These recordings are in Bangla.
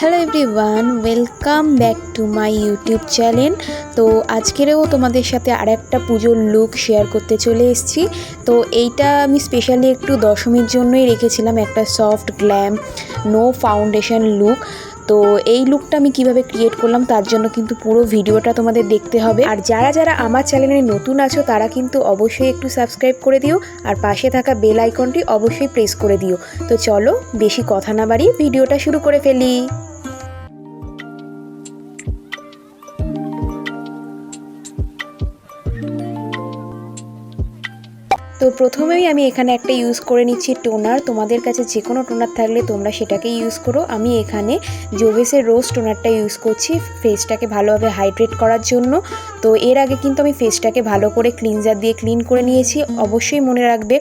Hello everyone, welcome back to my YouTube channel. তো আজকেরও তোমাদের সাথে আরেকটা পুজোর লুক শেয়ার করতে চলে এসেছি। তো এইটা আমি স্পেশালি একটু দশমীর জন্যই রেখেছিলাম, একটা soft glam no foundation look. তো এই লুকটা আমি কিভাবে ক্রিয়েট করলাম তার জন্য কিন্তু পুরো ভিডিওটা তোমাদের দেখতে হবে। আর যারা যারা আমার চ্যানেলে নতুন আছো তারা কিন্তু অবশ্যই একটু সাবস্ক্রাইব করে দিও, আর পাশে থাকা বেল আইকনটি অবশ্যই প্রেস করে দিও। তো চলো বেশি কথা না বাড়িয়ে ভিডিওটা শুরু করে ফেলি। তো প্রথমেই আমি এখানে একটা ইউজ করে নিচ্ছি টোনার। তোমাদের কাছে যে কোনো টোনার থাকলে তোমরা সেটাকে ইউজ করো। আমি এখানে জোভেসের রোজ টোনারটা ইউজ করছি ফেসটাকে ভালোভাবে হাইড্রেট করার জন্য। তো এর আগে কিন্তু আমি ফেসটাকে ভালো করে ক্লিনজার দিয়ে ক্লিন করে নিয়েছি। অবশ্যই মনে রাখবে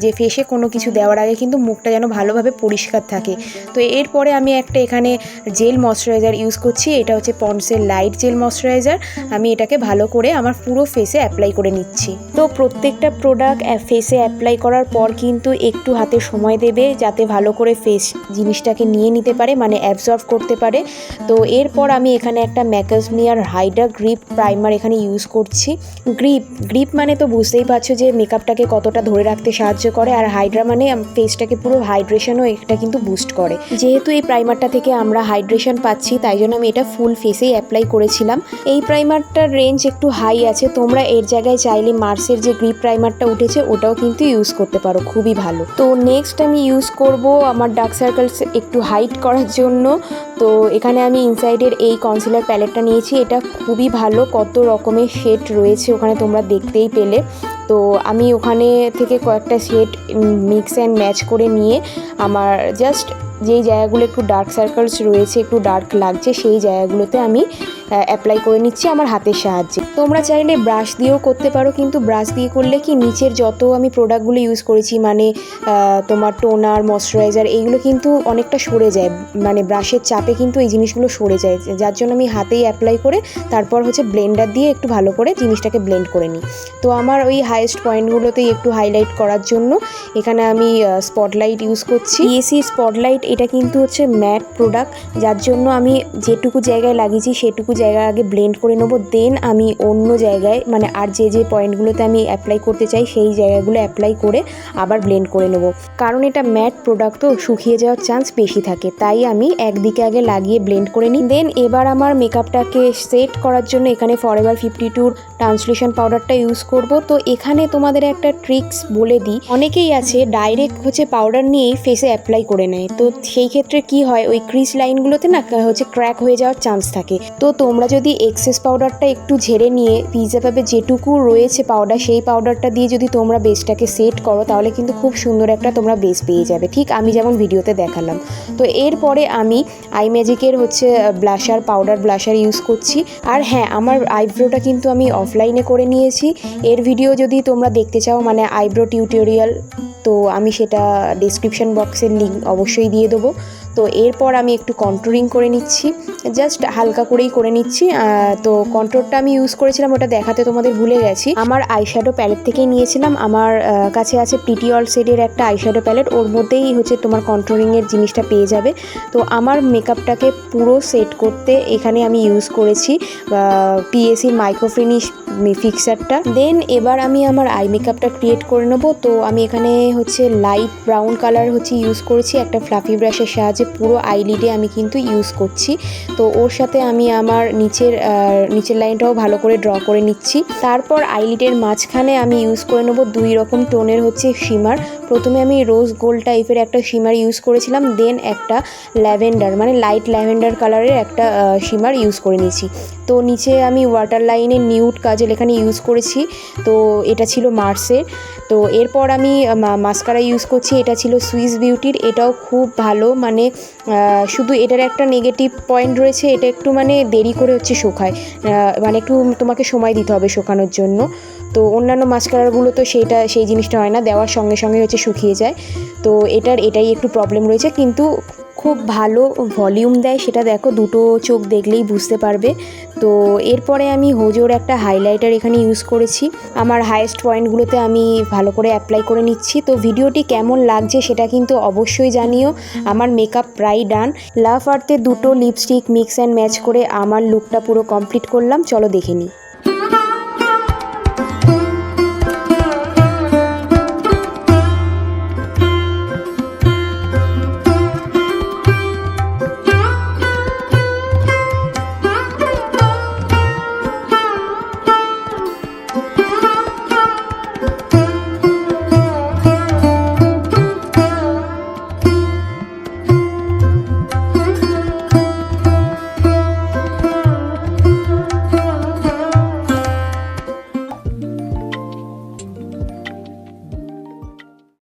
যে ফেসে কোনো কিছু দেওয়ার আগে কিন্তু মুখটা যেন ভালোভাবে পরিষ্কার থাকে। তো এরপরে আমি একটা এখানে জেল ময়শ্চারাইজার ইউজ করছি। এটা হচ্ছে পন্ডসের লাইট জেল ময়শ্চারাইজার। আমি এটাকে ভালো করে আমার পুরো ফেসে অ্যাপ্লাই করে নিচ্ছি। তো প্রত্যেকটা প্রোডাক্ট ফেসে অ্যাপ্লাই করার পর কিন্তু একটু হাতে সময় দেবে যাতে ভালো করে ফেস জিনিসটাকে নিয়ে নিতে পারে, মানে অ্যাবজর্ব করতে পারে। তো এরপর আমি এখানে একটা ম্যাকাজমিয়ার হাইড্রা গ্রিপ প্রাইমার এখানে ইউজ করছি। গ্রিপ মানে তো বুঝতেই পারছো যে মেকআপটাকে কতটা ধরে রাখতে সাহায্য করে, আর হাইড্রা মানে ফেসটাকে পুরো হাইড্রেশনও এটা কিন্তু বুস্ট করে। যেহেতু এই প্রাইমারটা থেকে আমরা হাইড্রেশন পাচ্ছি তাই জন্য আমি এটা ফুল ফেসেই অ্যাপ্লাই করেছিলাম। এই প্রাইমারটার রেঞ্জ একটু হাই আছে, তোমরা এর জায়গায় চাইলে মার্সের যে গ্রিপ প্রাইমারটা উঠেছে ওটাও কিন্তু ইউজ করতে পারো, খুবই ভালো। তো নেক্সট আমি ইউজ করব আমার ডার্ক সার্কেলস একটু হাইড করার জন্য। তো এখানে আমি ইনসাইডের এই কনসিলার প্যালেটটা নিয়েছি। এটা খুবই ভালো, কত রকমের শেড রয়েছে ওখানে তোমরা দেখতেই পেলে। তো আমি ওখানে থেকে কয়েকটা শেড মিক্স অ্যান্ড ম্যাচ করে নিয়ে আমার জাস্ট যেই জায়গাগুলো একটু ডার্ক সার্কেলস রয়েছে, একটু ডার্ক লাগছে, সেই জায়গাগুলোতে আমি অ্যাপ্লাই করে নিচ্ছি আমার হাতের সাহায্যে। তোমরা চাইলে ব্রাশ দিয়েও করতে পারো, কিন্তু ব্রাশ দিয়ে করলে কি নিচের যত আমি প্রোডাক্টগুলো ইউজ করেছি মানে তোমার টোনার ময়শ্চারাইজার এইগুলো কিন্তু অনেকটা সরে যায়, মানে ব্রাশের চাপে কিন্তু এই জিনিসগুলো সরে যায়, যার জন্য আমি হাতেই অ্যাপ্লাই করে তারপর হচ্ছে ব্লেন্ডার দিয়ে একটু ভালো করে জিনিসটাকে ব্লেন্ড করে নিই। তো আমার ওই হাইয়েস্ট পয়েন্টগুলোতেই একটু হাইলাইট করার জন্য এখানে আমি স্পটলাইট ইউজ করছি। পিএসি স্পটলাইট এটা কিন্তু হচ্ছে ম্যাট প্রোডাক্ট, যার জন্য আমি যেটুকু জায়গায় লাগিয়েছি সেটুকু জায়গায় আগে ব্লেন্ড করে নেবো, দেন আমি অন্য জায়গায় মানে আর যে পয়েন্টগুলোতে আমি অ্যাপ্লাই করতে চাই সেই জায়গাগুলো অ্যাপ্লাই করে আবার ব্লেন্ড করে নেবো। কারণ এটা ম্যাট প্রোডাক্ট তো শুকিয়ে যাওয়ার চান্স বেশি থাকে, তাই আমি একদিকে আগে লাগিয়ে ব্লেন্ড করে নিই। দেন এবার আমার মেকআপটাকে সেট করার জন্য এখানে ফরএভার 52 ট্রান্সলেশন পাউডারটা ইউজ করব। তো এখানে তোমাদের একটা ট্রিক্স বলে দিই, অনেকেই আছে ডাইরেক্ট হচ্ছে পাউডার নিয়েই ফেসে অ্যাপ্লাই করে নেয়। তো সেই ক্ষেত্রে কি হয়, ওই ক্রিজ লাইনগুলোতে না হচ্ছে ক্র্যাক হয়ে যাওয়ার চান্স থাকে। তো তোমরা যদি এক্সেস পাউডারটা একটু ঝেড়ে নিয়ে পিৎজা পাবে যেটুকু রয়েছে পাউডার, সেই পাউডারটা দিয়ে যদি তোমরা বেসটাকে সেট করো তাহলে কিন্তু খুব সুন্দর একটা তোমরা বেস পেয়ে যাবে, ঠিক আমি যেমন ভিডিওতে দেখালাম। তো এরপরে আমি আই ম্যাজিকের হচ্ছে ব্লাশার পাউডার ব্লাশার ইউজ করছি। আর হ্যাঁ, আমার আইব্রোটা কিন্তু আমি অফলাইনে করে নিয়েছি। এর ভিডিও যদি তোমরা দেখতে চাও মানে আইব্রো টিউটোরিয়াল, তো আমি সেটা ডেসক্রিপশন বক্সের লিঙ্ক অবশ্যই দিয়ে দেবো। তো এরপর আমি একটু কন্ট্রোলিং করে নিচ্ছি, জাস্ট হালকা করেই করে নিচ্ছি। তো কন্ট্রোলটা আমি ইউজ করেছিলাম ওটা দেখাতে তোমাদের ভুলে গেছি, আমার আইশ্যাডো প্যালেট থেকেই নিয়েছিলাম। আমার কাছে আছে প্রিটি অল শেডের একটা আইশ্যাডো প্যালেট, ওর মধ্যেই হচ্ছে তোমার কন্ট্রোলিংয়ের জিনিসটা পেয়ে যাবে। তো আমার মেকআপটাকে পুরো সেট করতে এখানে আমি ইউজ করেছি পিএসির মাইক্রো ফিনিশ ফিক্সারটা। দেন এবার আমি আমার আই মেকআপটা ক্রিয়েট করে নেবো। তো আমি এখানে হচ্ছে লাইট ব্রাউন কালার হচ্ছে ইউজ করেছি একটা ফ্লাফি ব্রাশের সাহায্যে, পুরো আইলিডে আমি কিন্তু ইউজ করছি। তো ওর সাথে আমি আমার নিচের লাইনটাও ভালো করে ড্র করে নিচ্ছি। তারপর আইলিডের মাঝখানে আমি ইউজ করে নেবো 2 রকম টোনের হচ্ছে শিমার। প্রথমে আমি রোজ গোল্ড টাইপের একটা শিমার ইউজ করেছিলাম, দেন একটা ল্যাভেন্ডার মানে লাইট ল্যাভেন্ডার কালারের একটা শিমার ইউজ করে নিয়েছি। তো নিচে আমি ওয়াটার লাইনে নিউড কাজল এখানে ইউজ করেছি, তো এটা ছিল মার্সের। তো এরপর আমি মাস্কারা ইউজ করছি, এটা ছিল সুইস বিউটির, এটাও খুব ভালো। মানে শুধু এটার একটা নেগেটিভ পয়েন্ট রয়েছে, এটা একটু মানে দেরি করে হচ্ছে শুকায়, মানে একটু তোমাকে সময় দিতে হবে শুকানোর জন্য। তো অন্যান্য মাস্কারাগুলো তো সেই জিনিসটা হয় না, দেওয়ার সঙ্গে সঙ্গে হচ্ছে শুকিয়ে যায়। তো এটাই একটু প্রবলেম রয়েছে, কিন্তু খুব ভালো ভলিউম দেয় সেটা দেখো, দুটো চোখ দেখলেই বুঝতে পারবে। তো এরপরে আমি হোজোর একটা হাইলাইটার এখানে ইউজ করেছি। আমার হাইয়েস্ট পয়েন্টগুলোতে আমি ভালো করে অ্যাপ্লাই করে নিচ্ছি। তো ভিডিওটি কেমন লাগছে সেটা কিন্তু অবশ্যই জানিও। আমার মেকআপ প্রায় ডান। লাভ আর্থে দুটো লিপস্টিক মিক্স অ্যান্ড ম্যাচ করে আমার লুকটা পুরো কমপ্লিট করলাম, চলো দেখে নিই।